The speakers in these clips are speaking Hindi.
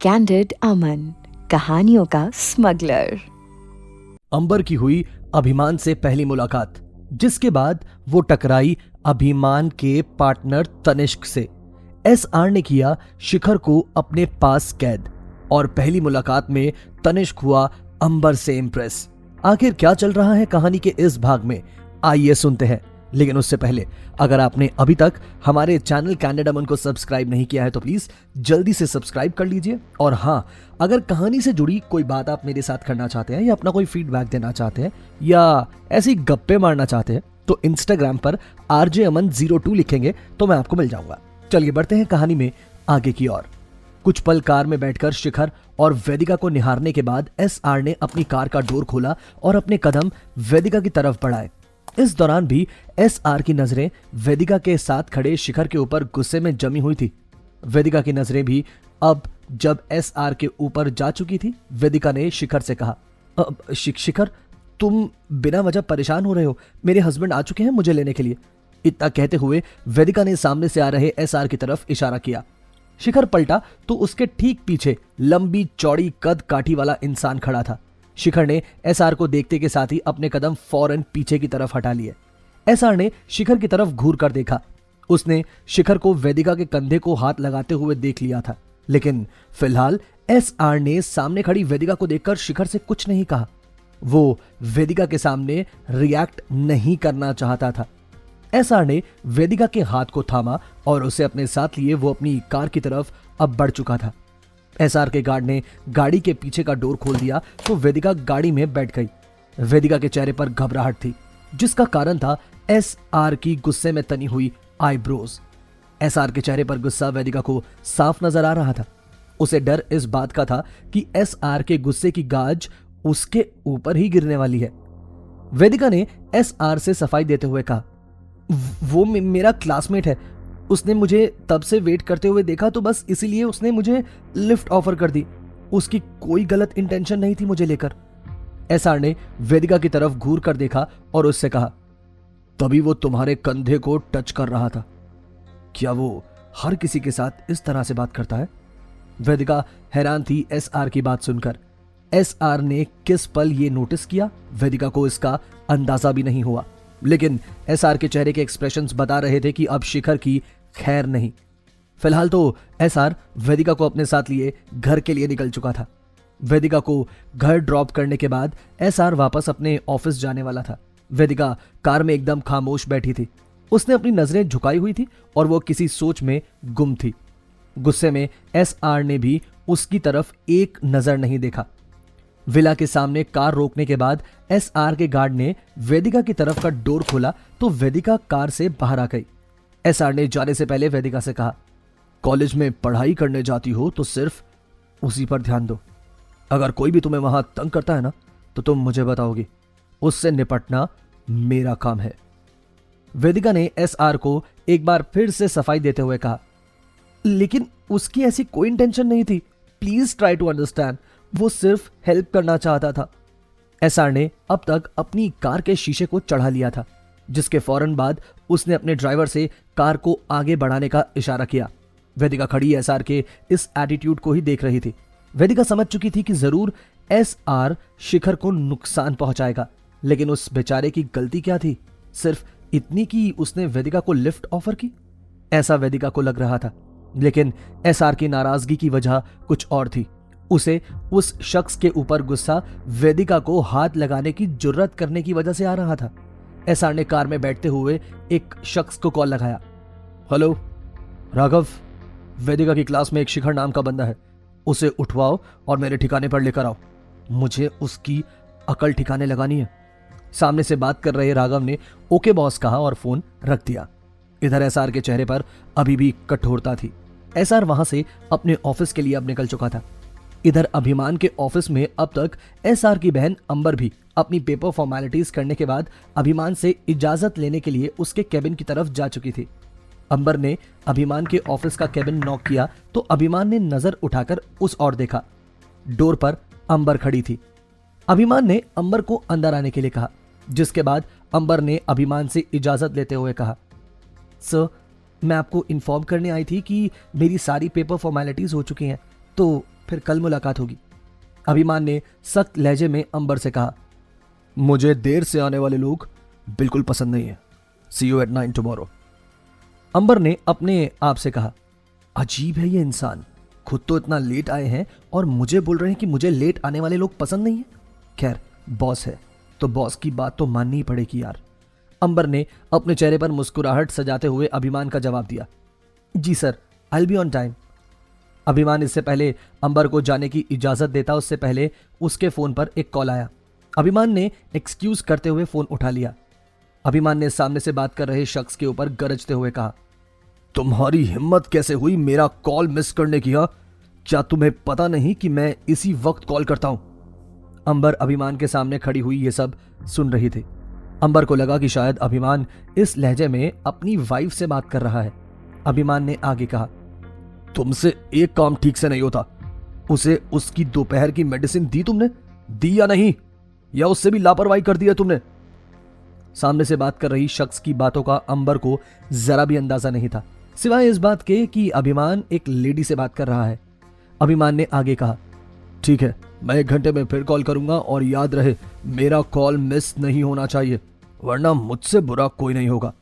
कैंडिड अमन, कहानियों का स्मगलर। अंबर की हुई अभिमान से पहली मुलाकात, जिसके बाद वो टकराई अभिमान के पार्टनर तनिष्क से। एसआर ने किया शिखर को अपने पास कैद और पहली मुलाकात में तनिष्क हुआ अंबर से इंप्रेस। आखिर क्या चल रहा है कहानी के इस भाग में, आइए सुनते हैं। लेकिन उससे पहले अगर आपने अभी तक हमारे चैनल कैंडिड अमन को सब्सक्राइब नहीं किया है तो प्लीज जल्दी से सब्सक्राइब कर लीजिए। और हाँ, अगर कहानी से जुड़ी कोई बात आप मेरे साथ करना चाहते हैं या अपना कोई फीडबैक देना चाहते हैं या ऐसी गप्पे मारना चाहते हैं तो इंस्टाग्राम पर RJAman02 लिखेंगे तो मैं आपको मिल जाऊंगा। चलिए बढ़ते हैं कहानी में आगे की ओर। कुछ पल कार में बैठकर शिखर और वेदिका को निहारने के बाद एसआर ने अपनी कार का डोर खोला और अपने कदम वेदिका की तरफ बढ़ाए। इस दौरान भी एसआर की नजरें वेदिका के साथ खड़े शिखर के ऊपर गुस्से में जमी हुई थी। वेदिका की नजरें भी अब जब एसआर के ऊपर जा चुकी थी, वेदिका ने शिखर से कहा, शिखर तुम बिना वजह परेशान हो रहे हो, मेरे हस्बैंड आ चुके हैं मुझे लेने के लिए। इतना कहते हुए वेदिका ने सामने से आ रहे एसआर की तरफ इशारा किया। शिखर पलटा तो उसके ठीक पीछे लंबी चौड़ी कद काठी वाला इंसान खड़ा था। शिखर ने एसआर को देखते के साथ ही अपने कदम फौरन पीछे की तरफ हटा लिए। एसआर ने शिखर की तरफ घूर कर देखा। उसने शिखर को वेदिका के कंधे को हाथ लगाते हुए देख लिया था, लेकिन फिलहाल एसआर ने सामने खड़ी वेदिका को देखकर शिखर से कुछ नहीं कहा। वो वेदिका के सामने रिएक्ट नहीं करना चाहता था। एसआर ने वेदिका के हाथ को थामा और उसे अपने साथ लिए वो अपनी कार की तरफ अब बढ़ चुका था। एसआर के गार्ड ने गाड़ी के पीछे का डोर खोल दिया तो वेदिका गाड़ी में बैठ गई। वेदिका के चेहरे पर घबराहट थी, जिसका कारण था एसआर की गुस्से में तनी हुई आईब्रोज। एसआर के चेहरे पर गुस्सा वेदिका को साफ नजर आ रहा था। उसे डर इस बात का था कि एसआर के गुस्से की गाज उसके ऊपर ही गिरने वाली है। वेदिका ने एसआर से सफाई देते हुए कहा, वो मेरा क्लासमेट है, उसने मुझे तब से वेट करते हुए देखा तो बस इसीलिए उसने मुझे लिफ्ट ऑफर कर दी। उसकी कोई गलत इंटेंशन नहीं थी मुझे लेकर। एसआर ने वेदिका की तरफ घूर कर देखा और उससे कहा, तभी वो तुम्हारे कंधे को टच कर रहा था। क्या वो हर किसी के साथ इस तरह से बात करता है? वेदिका हैरान थी एसआर की बात सुनकर। एसआर ने किस पल ये नोटिस किया, वेदिका को इसका अंदाजा भी नहीं हुआ, लेकिन एसआर के चेहरे के एक्सप्रेशंस बता रहे थे कि अब शिखर की खैर नहीं। फिलहाल तो एसआर वेदिका को अपने साथ लिए घर के लिए निकल चुका था। वेदिका को घर ड्रॉप करने के बाद एसआर वापस अपने ऑफिस जाने वाला था। वेदिका कार में एकदम खामोश बैठी थी। उसने अपनी नजरें झुकाई हुई थी और वो किसी सोच में गुम थी। गुस्से में एसआर ने भी उसकी तरफ एक नजर नहीं देखा। विला के सामने कार रोकने के बाद एसआर के गार्ड ने वेदिका की तरफ का डोर खोला तो वेदिका कार से बाहर आ गई। एसआर ने जाने से पहले वेदिका से कहा, कॉलेज में पढ़ाई करने जाती हो तो सिर्फ उसी पर ध्यान दो। अगर कोई भी तुम्हें वहां तंग करता है ना तो तुम मुझे बताओगी, उससे निपटना मेरा काम है। वेदिका ने एसआर को एक बार फिर से सफाई देते हुए कहा, लेकिन उसकी ऐसी कोई इंटेंशन नहीं थी, प्लीज ट्राई टू अंडरस्टैंड, वो सिर्फ हेल्प करना चाहता था। एसआर ने अब तक अपनी कार के शीशे को चढ़ा लिया था, जिसके फौरन बाद उसने अपने ड्राइवर से कार को आगे बढ़ाने का इशारा किया। वेदिका खड़ी एसआर के इस एटीट्यूड को ही देख रही थी। वेदिका समझ चुकी थी कि जरूर एसआर शिखर को नुकसान पहुंचाएगा, लेकिन उस बेचारे की गलती क्या थी? सिर्फ इतनी कि उसने वेदिका को लिफ्ट ऑफर की, ऐसा वेदिका को लग रहा था। लेकिन एसआर की नाराजगी की वजह कुछ और थी। उसे उस शख्स के ऊपर गुस्सा वेदिका को हाथ लगाने की जुर्रत करने की वजह से आ रहा था। एसआर ने कार में बैठते हुए एक शख्स को कॉल लगाया। हेलो राघव, वेदिका की क्लास में एक शिखर नाम का बंदा है, उसे उठवाओ और मेरे ठिकाने पर लेकर आओ, मुझे उसकी अकल ठिकाने लगानी है। सामने से बात कर रहे राघव ने ओके बॉस कहा और फोन रख दिया। इधर एसआर के चेहरे पर अभी भी कठोरता थी। एसआर वहां से अपने ऑफिस के लिए अब निकल चुका था। इधर अभिमान के ऑफिस में अब तक एसआर की बहन अंबर भी अपनी पेपर फॉर्मेलिटीज करने के बाद अभिमान से इजाजत लेने के लिए उसके केबिन की तरफ जा चुकी थी। अंबर ने अभिमान के ऑफिस का केबिन नॉक किया तो अभिमान ने नजर उठाकर उस ओर देखा। डोर पर अंबर खड़ी थी। अभिमान ने अंबर को अंदर आने के लिए कहा, जिसके बाद अंबर ने अभिमान से इजाजत लेते हुए कहा, सर मैं आपको इन्फॉर्म करने आई थी कि मेरी सारी पेपर फॉर्मेलिटीज हो चुकी हैं, तो फिर कल मुलाकात होगी। अभिमान ने सख्त लहजे में अंबर से कहा, मुझे देर से आने वाले लोग बिल्कुल पसंद नहीं है। सी यू एट 9 टुमारो। अंबर ने अपने आप से कहा, अजीब है ये इंसान, खुद तो इतना लेट आए हैं और मुझे बोल रहे हैं कि मुझे लेट आने वाले लोग पसंद नहीं है। खैर, बॉस है तो बॉस की बात तो माननी ही पड़ेगी यार। अंबर ने अपने चेहरे पर मुस्कुराहट सजाते हुए अभिमान का जवाब दिया, जी sir, I will be on time. Abhiman इससे पहले अंबर को जाने की इजाजत देता उससे पहले उसके फोन पर एक कॉल आया। अभिमान ने एक्सक्यूज करते हुए फोन उठा लिया। अभिमान ने सामने से बात कर रहे शख्स के ऊपर गरजते हुए कहा, तुम्हारी हिम्मत कैसे हुई मेरा कॉल मिस करने की? क्या तुम्हें पता नहीं कि मैं इसी वक्त कॉल करता हूं? अंबर अभिमान के सामने खड़ी हुई ये सब सुन रही थी। अंबर को लगा कि शायद अभिमान इस लहजे में अपनी वाइफ से बात कर रहा है। अभिमान ने आगे कहा, तुमसे एक काम ठीक से नहीं होता। उसे उसकी दोपहर की मेडिसिन दी तुमने? दी या नहीं? या उससे भी लापरवाही कर दी है तुमने? सामने से बात कर रही शख्स की बातों का अंबर को जरा भी अंदाजा नहीं था, सिवाय इस बात के कि अभिमान एक लेडी से बात कर रहा है। अभिमान ने आगे कहा, ठीक है, मैं 1 घंटे में फिर कॉल करूंगा और याद रहे मेरा कॉल मिस नहीं होना चाहिए, वरना मुझसे बुरा कोई नहीं होगा।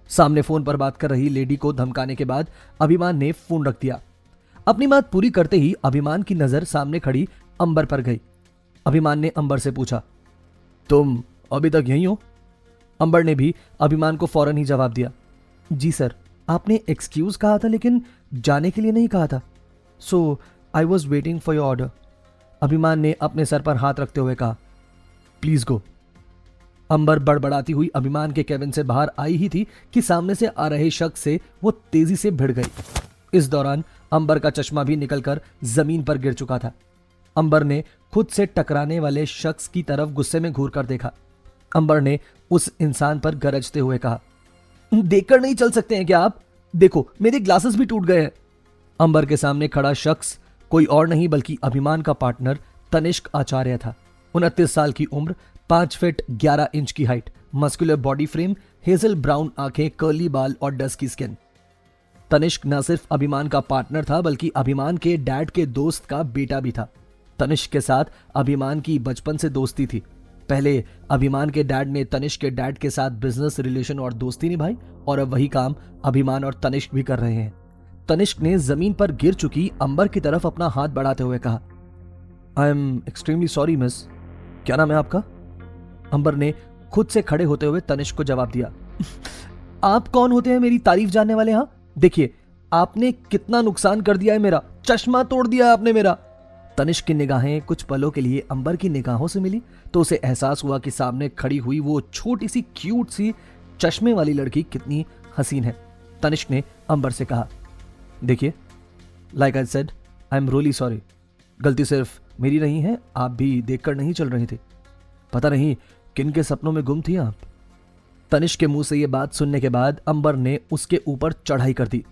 सामने फोन पर बात कर रही लेडी को धमकाने के बाद अभिमान ने फोन रख दिया। अपनी बात पूरी करते ही अभिमान की नजर सामने खड़ी अंबर पर गई। अभिमान ने अंबर से पूछा, तुम अभी तक यहीं हो? अंबर ने भी अभिमान को फौरन ही जवाब दिया, जी सर, आपने एक्सक्यूज कहा था लेकिन जाने के लिए नहीं कहा था, so I was waiting for your order. Abhiman ने अपने सर पर हाथ रखते हुए कहा, प्लीज गो। अंबर बड़बड़ाती हुई अभिमान के केबिन से बाहर आई ही थी कि सामने से आ रहे शख्स से वो तेजी से भिड़ गई। इस दौरान अंबर का चश्मा भी निकलकर जमीन पर गिर चुका था। अंबर ने खुद से टकराने वाले शख्स की तरफ गुस्से में घूर कर देखा। अंबर ने उस इंसान पर गरजते हुए कहा, देखकर नहीं चल सकते हैं क्या आप? देखो, मेरे ग्लासेस भी टूट गए हैं। अंबर के सामने खड़ा शख्स कोई और नहीं बल्कि अभिमान का पार्टनर तनिष्क आचार्य था। 29 साल की उम्र, 5 फीट 11 इंच की height, muscular body frame, hazel brown आंखें, कर्ली बाल और डस्की स्किन। तनिष्क न सिर्फ अभिमान का पार्टनर था बल्कि अभिमान के डैड के दोस्त का बेटा भी था। तनिष्क के साथ अभिमान की बचपन से दोस्ती थी। पहले अभिमान के डैड ने तनिष्क के डैड के साथ बिजनेस रिलेशन और दोस्ती निभाई और अब वही काम अभिमान और तनिष्क भी कर रहे हैं। तनिष्क ने जमीन पर गिर चुकी अंबर की तरफ अपना हाथ बढ़ाते हुए कहा, I am extremely sorry miss. क्या नाम है आपका? अंबर ने खुद से खड़े होते हुए तनिष्क को जवाब दिया, आप कौन होते हैं मेरी तारीफ जानने वाले? हाँ, देखिए आपने कितना नुकसान कर दिया है मेरा, चश्मा तोड़ दिया है आपने मेरा। तनिष्क की निगाहें कुछ पलों के लिए अंबर की निगाहों से मिली तो उसे एहसास हुआ कि सामने खड़ी हुई वो छोटी सी क्यूट सी चश्मे वाली लड़की कितनी हसीन है। तनिष्क ने अंबर से कहा, देखिए, like I said, I am really sorry. गलती सिर्फ मेरी नहीं है, आप भी देखकर नहीं चल रही थी। पता नहीं किन के सपनों में गुम थी आप। तनिष्क के मुंह से यह बात सुनने के बाद अंबर ने उसके ऊपर चढ़ाई कर दी।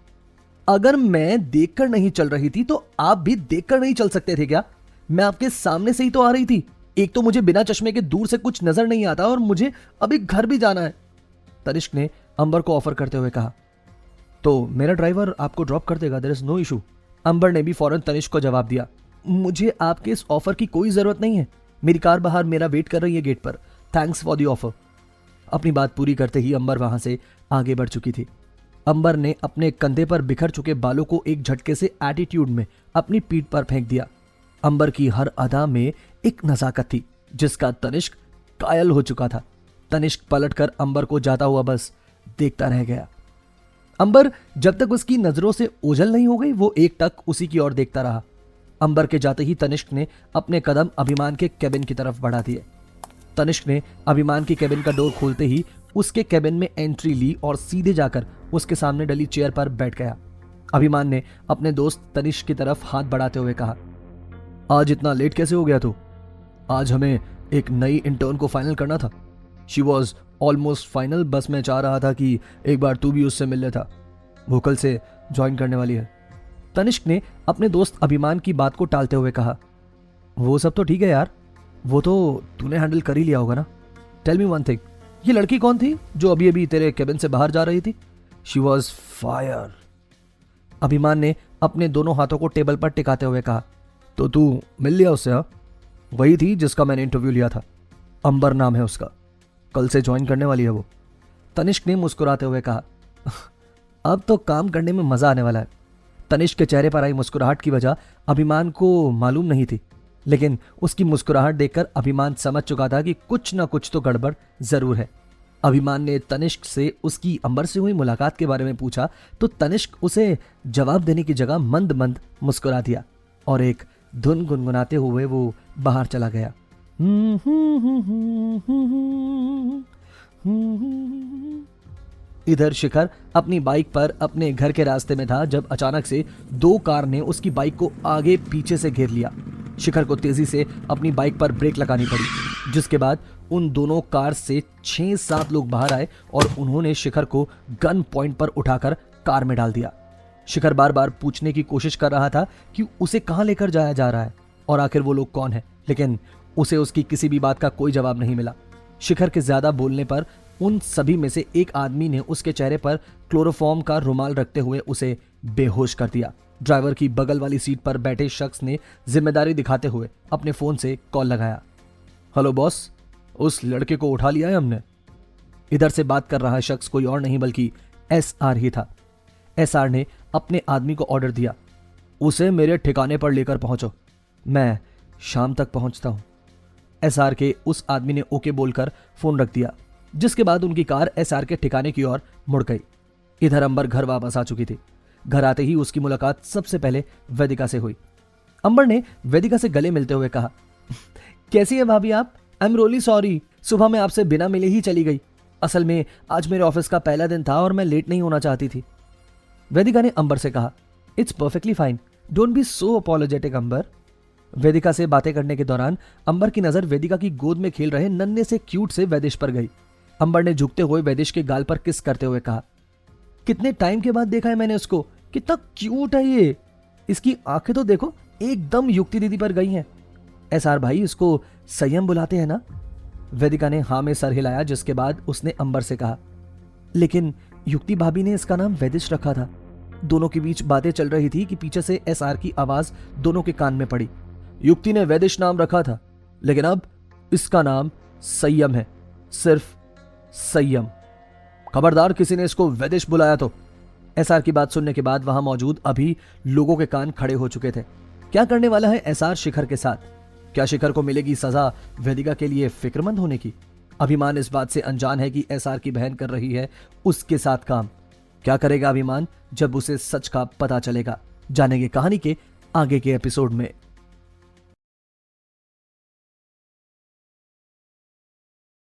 अगर मैं देखकर नहीं चल रही थी तो आप भी देखकर नहीं चल सकते थे क्या? मैं आपके सामने से ही तो आ रही थी। एक तो मुझे बिना चश्मे के दूर से कुछ नजर नहीं आता और मुझे अभी घर भी जाना है। तनिष्क ने अंबर को ऑफर करते हुए कहा, तो मेरा ड्राइवर आपको ड्रॉप कर देगा, देयर इज नो इशू। अंबर ने भी फौरन तनिष्क को जवाब दिया, मुझे आपके इस ऑफर की कोई जरूरत नहीं है। मेरी कार बाहर मेरा वेट कर रही है गेट पर। Thanks for the offer. अपनी बात पूरी करते ही अंबर वहां से आगे बढ़ चुकी थी। अंबर ने अपने कंधे पर बिखर चुके बालों को एक झटके से एटीट्यूड में अपनी पीठ पर फेंक दिया। अंबर की हर अदा में एक नजाकत थी जिसका तनिष्क कायल हो चुका था। तनिष्क पलटकर अंबर को जाता हुआ बस देखता रह गया। अंबर जब तक उसकी नजरों से ओझल नहीं हो गई वो एकटक उसी की ओर देखता रहा। अंबर के जाते ही तनिष्क ने अपने कदम अभिमान के केबिन की तरफ बढ़ा दिए। तनिष्क ने अभिमान की केबिन का डोर खोलते ही उसके केबिन में एंट्री ली और सीधे जाकर उसके सामने डली चेयर पर बैठ गया। अभिमान ने अपने दोस्त तनिष्क की तरफ हाथ बढ़ाते हुए कहा, आज इतना लेट कैसे हो गया तू? आज हमें एक नई इंटर्न को फाइनल करना था। शी वॉज ऑलमोस्ट फाइनल, बस मैं चाह रहा था कि एक बार तू भी उससे मिल लेता। वो कल से ज्वाइन करने वाली है। तनिष्क ने अपने दोस्त अभिमान की बात को टालते हुए कहा, वो सब तो ठीक है यार, वो तो तूने हैंडल कर ही लिया होगा ना। टेल मी वन थिंग, ये लड़की कौन थी जो अभी अभी तेरे केबिन से बाहर जा रही थी? She was fire. अभिमान ने अपने दोनों हाथों को टेबल पर टिकाते हुए कहा, तो तू मिल लिया उससे? हाँ, वही थी जिसका मैंने इंटरव्यू लिया था, अंबर नाम है उसका, कल से ज्वाइन करने वाली है वो। तनिष्क ने मुस्कुराते हुए कहा। अब तो काम करने में मजा आने वाला है। तनिष्क के चेहरे पर आई मुस्कुराहट की वजह अभिमान को मालूम नहीं थी, लेकिन उसकी मुस्कुराहट देखकर अभिमान समझ चुका था कि कुछ ना कुछ तो गड़बड़ जरूर है। अभिमान ने तनिष्क से उसकी अंबर से हुई मुलाकात के बारे में पूछा तो तनिष्क उसे जवाब देने की जगह मंद मंद मुस्कुरा दिया और एक धुन गुनगुनाते हुए वो बाहर चला गया। इधर शिखर अपनी बाइक पर अपने घर के रास्ते में था जब अचानक से दो कार ने उसकी बाइक को आगे पीछे से घेर लिया। शिखर को तेजी से अपनी बाइक पर ब्रेक लगानी पड़ी, जिसके बाद उन दोनों कार से 6-7 लोग बाहर आए और उन्होंने शिखर को गन पॉइंट पर उठाकर कार में डाल दिया। शिखर बार बार पूछने की कोशिश कर रहा था कि उसे कहां लेकर जाया जा रहा है और आखिर वो लोग कौन है, लेकिन उसे उसकी किसी भी बात का कोई जवाब नहीं मिला। शिखर के ज्यादा बोलने पर उन सभी में से एक आदमी ने उसके चेहरे पर क्लोरोफॉर्म का रुमाल रखते हुए उसे बेहोश कर दिया। ड्राइवर की बगल वाली सीट पर बैठे शख्स ने जिम्मेदारी दिखाते हुए अपने फोन से कॉल लगाया। हेलो बॉस, उस लड़के को उठा लिया है हमने। इधर से बात कर रहा शख्स कोई और नहीं बल्कि एसआर ही था। एसआर ने अपने आदमी को ऑर्डर दिया, उसे मेरे ठिकाने पर लेकर पहुंचो, मैं शाम तक पहुंचता हूं। एसआर के उस आदमी ने ओके बोलकर फोन रख दिया, जिसके बाद उनकी कार एसआर के ठिकाने की ओर मुड़ गई। इधर अंबर घर वापस आ चुकी थी। घर आते ही उसकी मुलाकात सबसे पहले वेदिका से हुई। अंबर ने वेदिका से गले मिलते हुए कहा, कैसी है भाभी आप? आई एम रियली सॉरी, सुबह मैं आपसे बिना मिले ही चली गई। असल में आज मेरे ऑफिस का पहला दिन था और मैं लेट नहीं होना चाहती थी। वेदिका ने अंबर से कहा, it's perfectly fine, don't be so apologetic Ambar. Vedika से बातें करने के दौरान अंबर की नजर वेदिका की गोद में खेल रहे नन्हे से क्यूट से वैदेश पर गई। अंबर ने झुकते हुए वैदेश के गाल पर किस करते हुए कहा, कितने टाइम के बाद देखा है मैंने उसको, कितना क्यूट है ये, इसकी आंखें तो देखो एकदम युक्ति दीदी पर गई हैं। एसआर भाई, इसको संयम बुलाते हैं ना? वेदिका ने हाँ में सर हिलाया, जिसके बाद उसने अंबर से कहा, लेकिन युक्ति भाभी ने इसका नाम वैदिश रखा था। दोनों के बीच बातें चल रही थी कि पीछे से एसआर की आवाज दोनों के कान में पड़ी। युक्ति ने वैदिश नाम रखा था, लेकिन अब इसका नाम संयम है, सिर्फ संयम। खबरदार किसी ने इसको वैदिश बुलाया तो। एसआर की बात सुनने के बाद वहां मौजूद अभी लोगों के कान खड़े हो चुके थे। क्या करने वाला है एसआर शिखर के साथ? क्या शिखर को मिलेगी सजा वेदिका के लिए फिक्रमंद होने की? अभिमान इस बात से अनजान है कि एसआर की बहन कर रही है उसके साथ काम। क्या करेगा अभिमान जब उसे सच का पता चलेगा? जानेंगे कहानी के आगे के एपिसोड में।